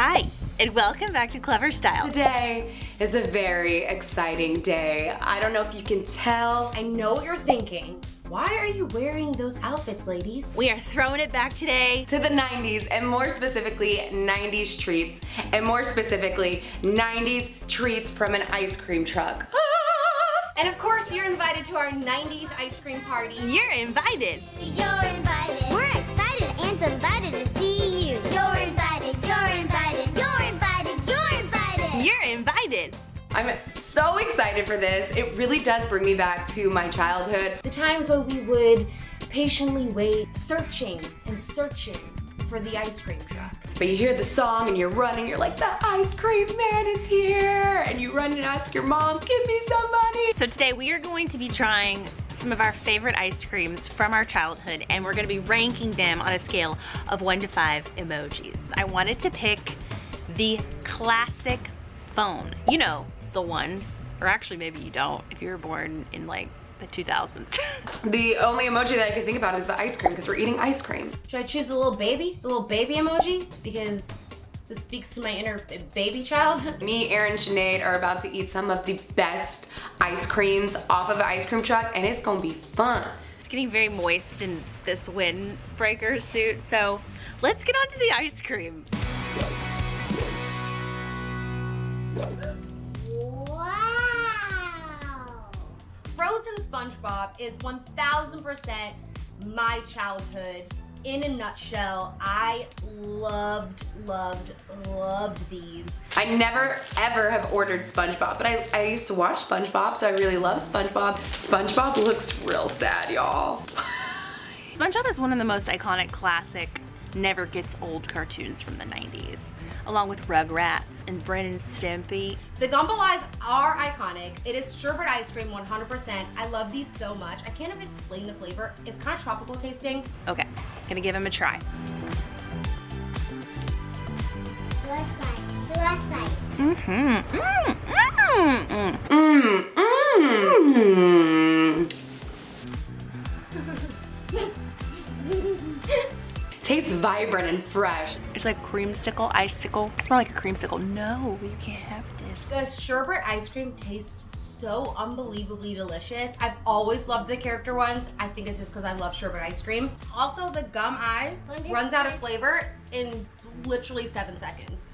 Hi, and welcome back to Clevver Style. Today is a very exciting day. I don't know if you can tell. I know what you're thinking. Why are you wearing those outfits, ladies? We are throwing it back today To the 90s, and more specifically 90s treats, and more specifically 90s treats from an ice cream truck. And of course, you're invited to our 90s ice cream party. You're invited. You're invited. We're excited and delighted to see you. You're invited. You're invited. You're invited. You're invited. You're invited. I'm so excited for this. It really does bring me back to my childhood. The times when we would patiently wait, searching and searching for the ice cream truck. But you hear the song and you're running, you're like, the ice cream man is here! And you run and ask your mom, give me some money! So today we are going to be trying some of our favorite ice creams from our childhood, and we're gonna be ranking them on a scale of 1 to 5 emojis. I wanted to pick the classic phone. You know, the ones, or actually maybe you don't if you were born in like the 2000s. The only emoji that I can think about is the ice cream, because we're eating ice cream. Should I choose the little baby emoji? Because this speaks to my inner baby child. Me, Erin, and Sinead are about to eat some of the best ice creams off of an ice cream truck, and it's gonna be fun. It's getting very moist in this windbreaker suit, so let's get on to the ice cream. Wow. Frozen SpongeBob is 1000% my childhood. In a nutshell, I loved these. I never ever have ordered SpongeBob, but I used to watch SpongeBob, so I really love SpongeBob. SpongeBob looks real sad, y'all. SpongeBob is one of the most iconic classic, never gets old cartoons from the 90s, along with Rugrats and Bren and Stimpy. The gumball eyes are iconic. It is sherbet ice cream 100%. I love these so much. I can't even explain the flavor. It's kind of tropical tasting. Okay, gonna give them a try. Left side. Left side. Tastes vibrant and fresh. It's like creamsicle, icicle. It's more like a creamsicle. No, you can't have this. The sherbet ice cream tastes so unbelievably delicious. I've always loved the character ones. I think it's just because I love sherbet ice cream. Also, the gum eye runs out of flavor in literally 7 seconds.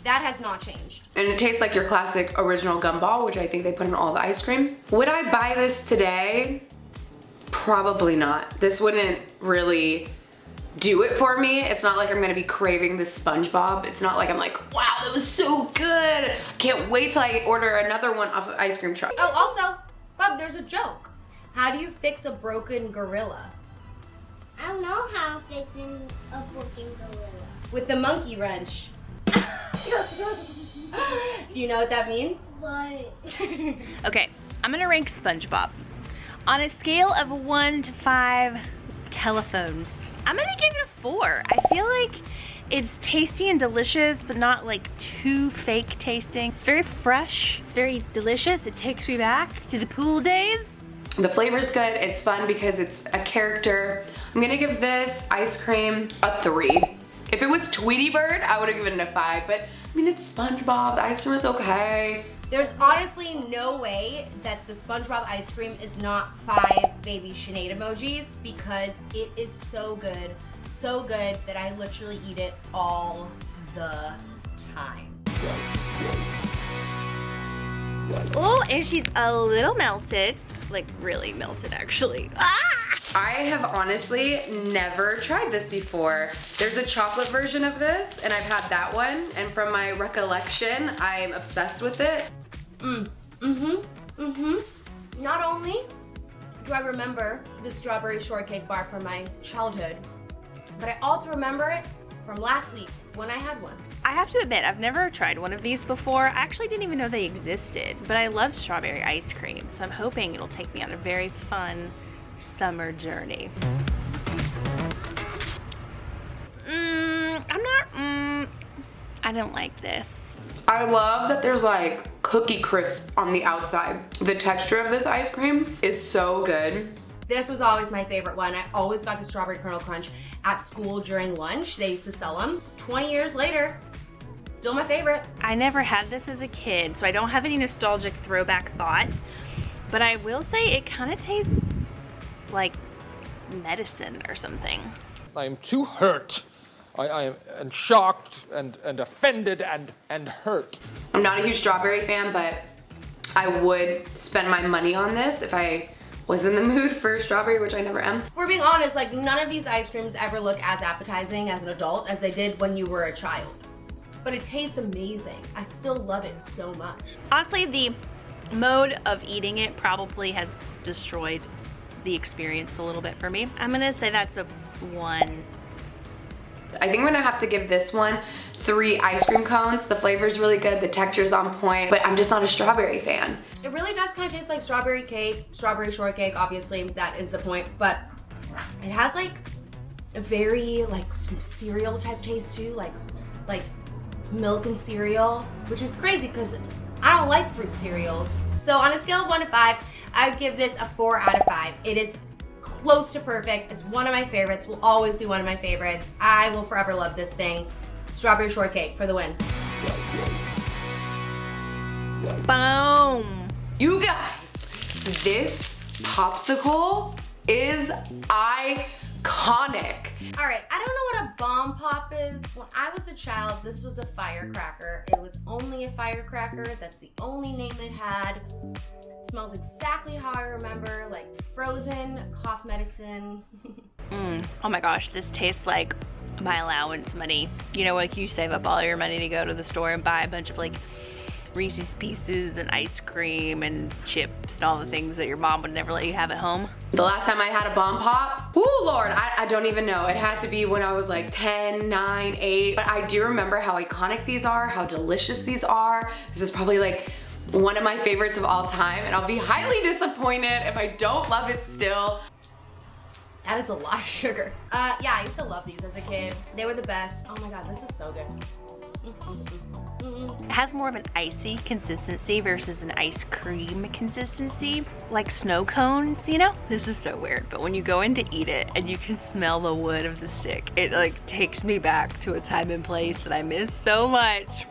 That has not changed. And it tastes like your classic original gumball, which I think they put in all the ice creams. Would I buy this today? Probably not. This wouldn't really do it for me. It's not like I'm gonna be craving this SpongeBob. It's not like I'm like, wow, that was so good. Can't wait till I order another one off of ice cream truck. Oh, also, Bob, there's a joke. How do you fix a broken gorilla? I don't know how I'm fixing a broken gorilla. With the monkey wrench. Do you know what that means? What? Okay, I'm gonna rank SpongeBob. On a scale of 1 to 5 telephones, I'm gonna give it a 4. I feel like it's tasty and delicious, but not like too fake tasting. It's very fresh, it's very delicious. It takes me back to the pool days. The flavor's good, it's fun because it's a character. I'm gonna give this ice cream a 3. If it was Tweety Bird, I would've given it a 5, but I mean, it's SpongeBob, the ice cream is okay. There's honestly no way that the SpongeBob ice cream is not 5 baby Sinead emojis because it is so good that I literally eat it all the time. Oh, and she's a little melted. Like really melted actually. Ah! I have honestly never tried this before. There's a chocolate version of this, and I've had that one, and from my recollection, I'm obsessed with it. Not only do I remember the strawberry shortcake bar from my childhood, but I also remember it from last week when I had one. I have to admit, I've never tried one of these before. I actually didn't even know they existed, but I love strawberry ice cream, so I'm hoping it'll take me on a very fun summer journey. I don't like this. I love that there's like cookie crisp on the outside. The texture of this ice cream is so good. This was always my favorite one. I always got the strawberry kernel crunch at school during lunch. They used to sell them. 20 years later, Still my favorite. I never had this as a kid, so I don't have any nostalgic throwback thoughts, but I will say it kind of tastes like medicine or something. I am too hurt. I am shocked and offended and hurt. I'm not a huge strawberry fan, but I would spend my money on this if I was in the mood for strawberry, which I never am. If we're being honest, like none of these ice creams ever look as appetizing as an adult as they did when you were a child. But it tastes amazing. I still love it so much. Honestly, the mode of eating it probably has destroyed the experience a little bit for me. I'm gonna say that's a 1. I think I'm gonna have to give this one 3 ice cream cones. The flavor's really good, the texture's on point, but I'm just not a strawberry fan. It really does kind of taste like strawberry cake, strawberry shortcake, obviously that is the point, but it has like a very like some cereal type taste too, like milk and cereal, which is crazy because I don't like fruit cereals. So on a scale of 1 to 5, I would give this a 4 out of 5. It is close to perfect. It's one of my favorites, will always be one of my favorites. I will forever love this thing. Strawberry shortcake for the win. Boom. You guys, this popsicle is iconic. All right, I don't know what a bomb pop is. When I was a child, this was a firecracker. It was only a firecracker. That's the only name it had. It smells exactly how I remember, like frozen cough medicine. Oh my gosh, this tastes like my allowance money. You know, like you save up all your money to go to the store and buy a bunch of like Reese's Pieces and ice cream and chips and all the things that your mom would never let you have at home. The last time I had a bomb pop, oh Lord, I don't even know. It had to be when I was like 10, 9, 8. But I do remember how iconic these are, how delicious these are. This is probably like one of my favorites of all time, and I'll be highly disappointed if I don't love it still. That is a lot of sugar. Yeah, I used to love these as a kid. They were the best. Oh my God, this is so good. It has more of an icy consistency versus an ice cream consistency, like snow cones, you know? This is so weird, but when you go in to eat it and you can smell the wood of the stick, it like takes me back to a time and place that I miss so much.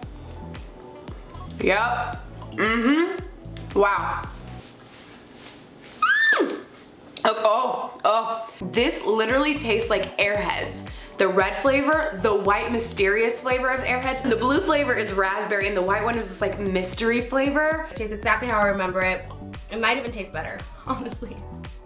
Yep. Wow. Oh. This literally tastes like Airheads. The red flavor, the white mysterious flavor of Airheads. The blue flavor is raspberry and the white one is this like mystery flavor. It tastes exactly how I remember it. It might even taste better, honestly.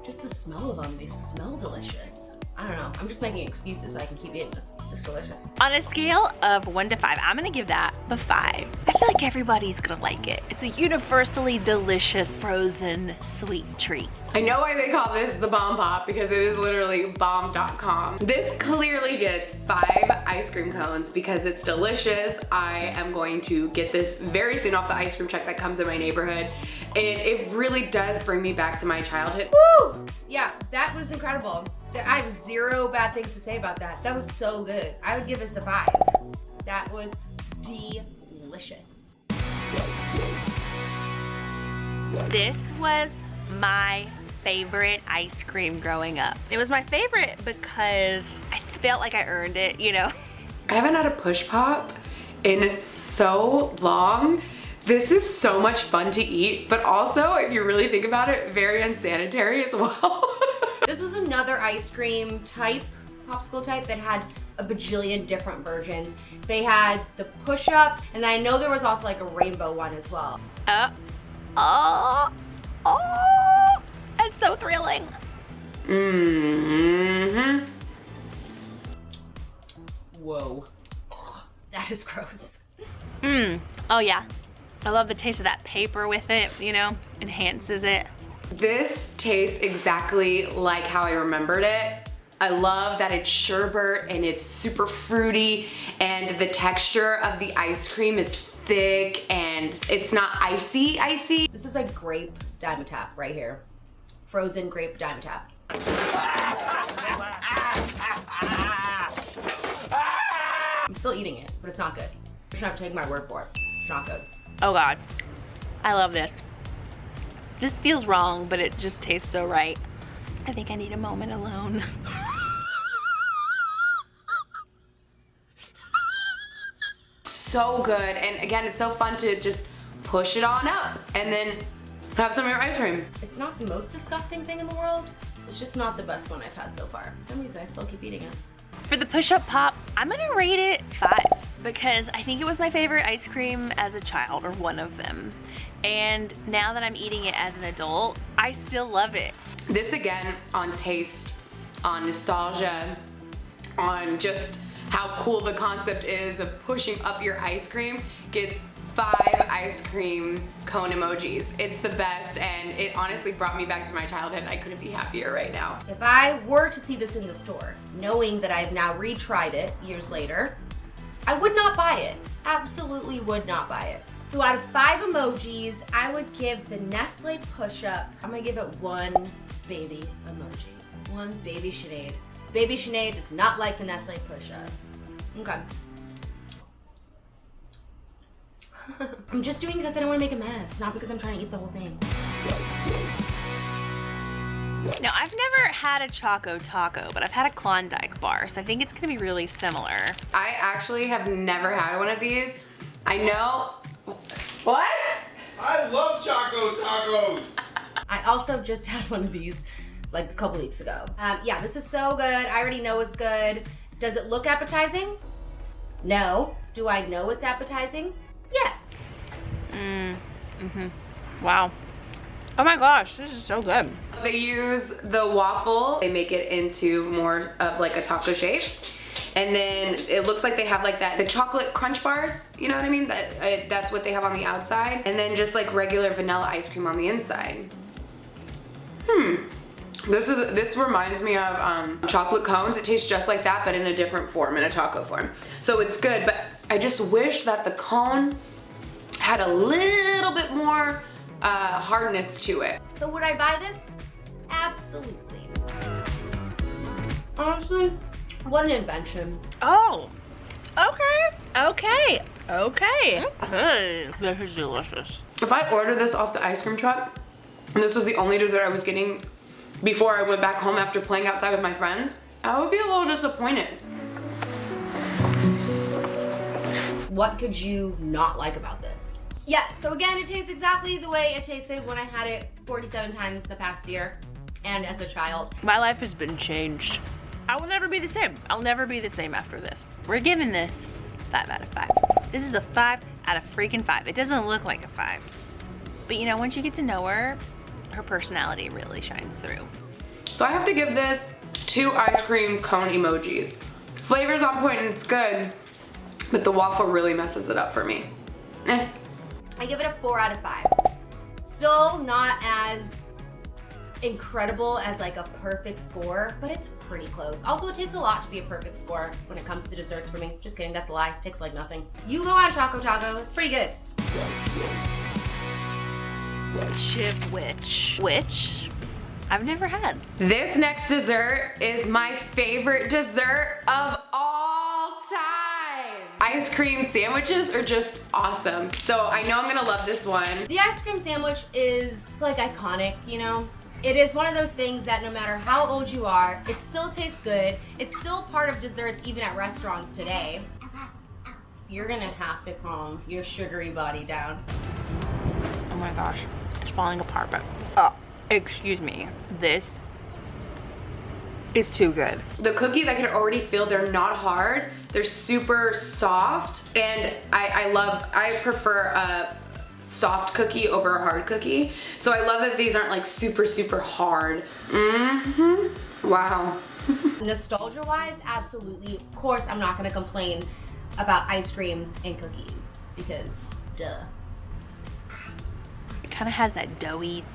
Just the smell of them, they smell delicious. I don't know, I'm just making excuses so I can keep eating this. It's delicious. On a scale of 1 to 5, I'm gonna give that a 5. I feel like everybody's gonna like it. It's a universally delicious frozen sweet treat. I know why they call this the Bomb Pop, because it is literally bomb.com. This clearly gets 5 ice cream cones because it's delicious. I am going to get this very soon off the ice cream truck that comes in my neighborhood. And it really does bring me back to my childhood. Woo! Yeah, that was incredible. I have 0 bad things to say about that. That was so good. I would give this a 5. That was delicious. This was my favorite ice cream growing up. It was my favorite because I felt like I earned it, you know? I haven't had a push pop in so long. This is so much fun to eat, but also, if you really think about it, very unsanitary as well. This was another ice cream type, popsicle type, that had a bajillion different versions. They had the push-ups, and I know there was also like a rainbow one as well. That's so thrilling. Whoa. That is gross. Oh yeah. I love the taste of that paper with it, you know, enhances it. This tastes exactly like how I remembered it. I love that it's sherbet and it's super fruity, and the texture of the ice cream is thick and it's not icy. This is like grape Dimetapp right here. Frozen grape Dimetapp. I'm still eating it, but it's not good. You're just gonna have to take my word for it. It's not good. Oh God, I love this. This feels wrong, but it just tastes so right. I think I need a moment alone. so good. And again, it's so fun to just push it on up and then have some of your ice cream. It's not the most disgusting thing in the world. It's just not the best one I've had so far. For some reason, I still keep eating it. For the push-up pop, I'm gonna rate it 5 because I think it was my favorite ice cream as a child, or one of them. And now that I'm eating it as an adult, I still love it. This again, on taste, on nostalgia, on just how cool the concept is of pushing up your ice cream, gets 5 ice cream cone emojis. It's the best, and it honestly brought me back to my childhood. I couldn't be happier right now. If I were to see this in the store, knowing that I've now retried it years later, I would not buy it. Absolutely would not buy it. So out of 5 emojis, I would give the Nestle push-up, I'm gonna give it 1 baby emoji. 1 baby Sinead. Baby Sinead does not like the Nestle push-up. Okay. I'm just doing it because I don't want to make a mess, not because I'm trying to eat the whole thing. Now, I've never had a Choco Taco, but I've had a Klondike bar, so I think it's gonna be really similar. I actually have never had one of these. I know. What? I love Choco Tacos. I also just had one of these like a couple weeks ago. Yeah, this is so good. I already know it's good. Does it look appetizing? No. Do I know it's appetizing? Yes. Wow. Oh my gosh, this is so good. They use the waffle, they make it into more of like a taco shape. And then it looks like they have like the chocolate crunch bars, you know what I mean? That's what they have on the outside. And then just like regular vanilla ice cream on the inside. This reminds me of chocolate cones. It tastes just like that, but in a different form, in a taco form. So it's good, but I just wish that the cone had a little bit more hardness to it. So would I buy this? Absolutely. Honestly, what an invention. Oh, okay. This is delicious. If I ordered this off the ice cream truck, and this was the only dessert I was getting before I went back home after playing outside with my friends, I would be a little disappointed. What could you not like about this? Yeah, so again, it tastes exactly the way it tasted when I had it 47 times the past year and as a child. My life has been changed. I will never be the same. I'll never be the same after this. We're giving this 5 out of 5. This is a 5 out of freaking 5. It doesn't look like a 5. But you know, once you get to know her, her personality really shines through. So I have to give this 2 ice cream cone emojis. Flavor's on point and it's good, but the waffle really messes it up for me. I give it a 4 out of 5. Still not as incredible as like a perfect score, but it's pretty close. Also, it takes a lot to be a perfect score when it comes to desserts for me. Just kidding, that's a lie. It takes like nothing. You go on Choco Taco, it's pretty good. Chip which I've never had. This next dessert is my favorite dessert of all time. Ice cream sandwiches are just awesome. So I know I'm gonna love this one. The ice cream sandwich is like iconic, you know? It is one of those things that no matter how old you are, it still tastes good. It's still part of desserts even at restaurants today. You're gonna have to calm your sugary body down. Oh my gosh, it's falling apart, but oh, excuse me. This is too good. The cookies, I could already feel they're not hard. They're super soft, and I prefer a soft cookie over a hard cookie. So I love that these aren't like super, super hard. Wow. Nostalgia-wise, absolutely. Of course, I'm not gonna complain about ice cream and cookies because duh. It kind of has that doughy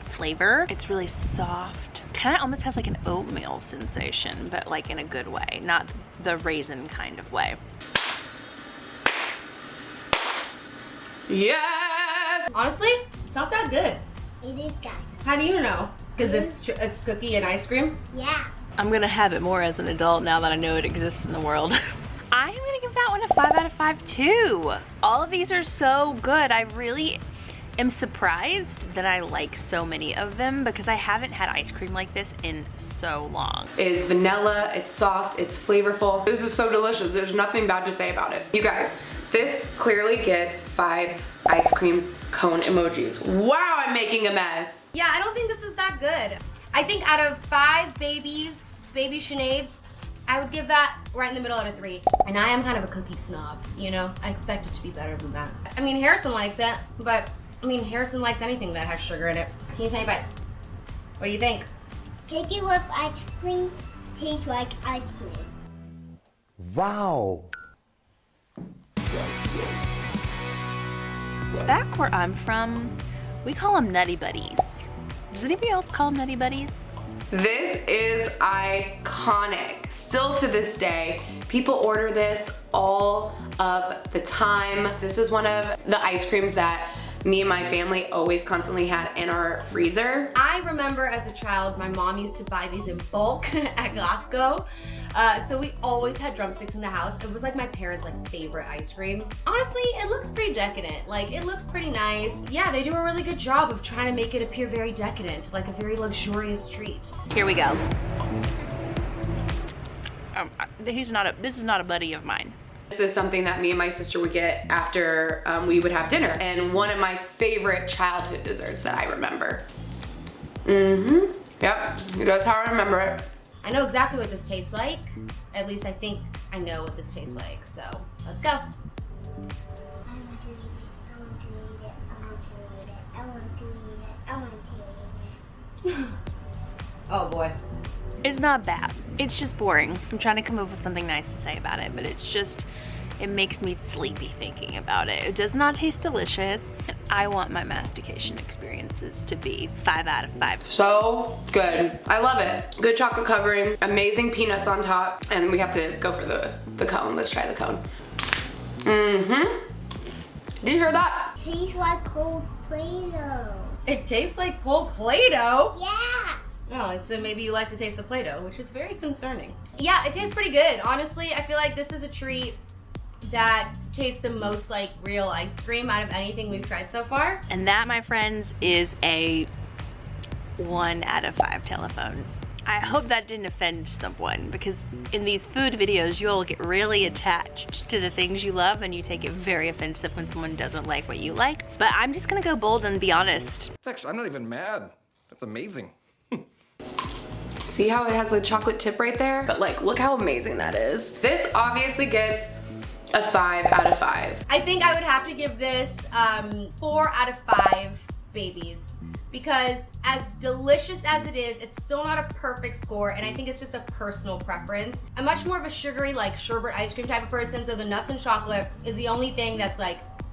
flavor. It's really soft. Kind of almost has like an oatmeal sensation, but like in a good way, not the raisin kind of way. Yes! Honestly, it's not that good. It is good. How do you know? Because it's cookie and ice cream? Yeah. I'm gonna have it more as an adult now that I know it exists in the world. I'm gonna give that one a 5 out of 5 too. All of these are so good. I really am surprised that I like so many of them because I haven't had ice cream like this in so long. Is vanilla, it's soft, it's flavorful. This is so delicious. There's nothing bad to say about it. You guys, This clearly gets 5 ice cream cone emojis. Wow, I'm making a mess. Yeah, I don't think this is that good. I think out of 5 baby Sineads, I would give that right in the middle out of 3. And I am kind of a cookie snob, you know? I expect it to be better than that. I mean, Harrison likes it, but I mean, Harrison likes anything that has sugar in it. Teeny tiny bite. What do you think? Cookie with ice cream tastes like ice cream. Wow. Back where I'm from, we call them Nutty Buddies. Does anybody else call them Nutty Buddies? This is iconic. Still to this day, people order this all of the time. This is one of the ice creams that me and my family always constantly had in our freezer. I remember as a child, my mom used to buy these in bulk at Costco. So we always had drumsticks in the house. It was like my parents' favorite ice cream. Honestly, it looks pretty decadent. Like, it looks pretty nice. Yeah, they do a really good job of trying to make it appear very decadent, like a very luxurious treat. Here we go. This is not a buddy of mine. This is something that me and my sister would get after we would have dinner, and one of my favorite childhood desserts that I remember. Yep, that's how I remember it. I know exactly what this tastes like. At least I think I know what this tastes like. So let's go. I want to eat it. I want to eat it. I want to eat it. I want to eat it. I want to eat it. Oh boy. It's not bad. It's just boring. I'm trying to come up with something nice to say about it, but it makes me sleepy thinking about it. It does not taste delicious. And I want my mastication experiences to be 5 out of 5. So good. I love it. Good chocolate covering, amazing peanuts on top, and we have to go for the cone. Let's try the cone. Do you hear that? Tastes like cold Play-Doh. It tastes like cold Play-Doh. Yeah. Oh, so maybe you like to taste the Play-Doh, which is very concerning. Yeah, it tastes pretty good. Honestly, I feel like this is a treat that tastes the most like real ice cream out of anything we've tried so far. And that, my friends, is a 1 out of 5 telephones. I hope that didn't offend someone, because in these food videos, you'll get really attached to the things you love and you take it very offensive when someone doesn't like what you like. But I'm just gonna go bold and be honest. I'm not even mad. That's amazing. See how it has the chocolate tip right there? But look how amazing that is. This obviously gets a 5 out of 5. I think I would have to give this 4 out of 5 babies, because as delicious as it is, it's still not a perfect score, and I think it's just a personal preference. I'm much more of a sugary, sherbet ice cream type of person, so the nuts and chocolate is the only thing that's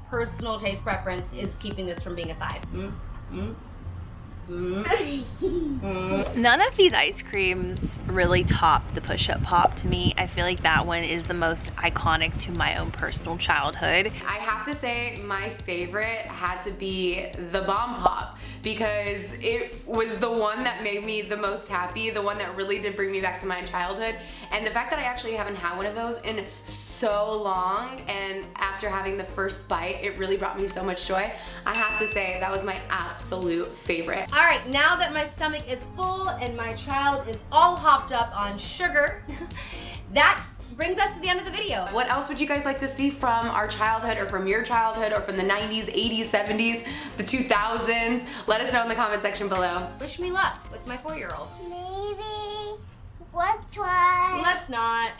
personal taste preference is keeping this from being a 5. None of these ice creams really top the push-up pop to me. I feel like that one is the most iconic to my own personal childhood. I have to say my favorite had to be the Bomb Pop, because it was the one that made me the most happy, the one that really did bring me back to my childhood. And the fact that I actually haven't had one of those in so long, and after having the first bite, it really brought me so much joy. I have to say that was my absolute favorite. All right, now that my stomach is full and my child is all hopped up on sugar, that brings us to the end of the video. What else would you guys like to see from our childhood, or from your childhood, or from the 90s, 80s, 70s, the 2000s? Let us know in the comment section below. Wish me luck with my 4-year-old. Maybe let's try. Let's not.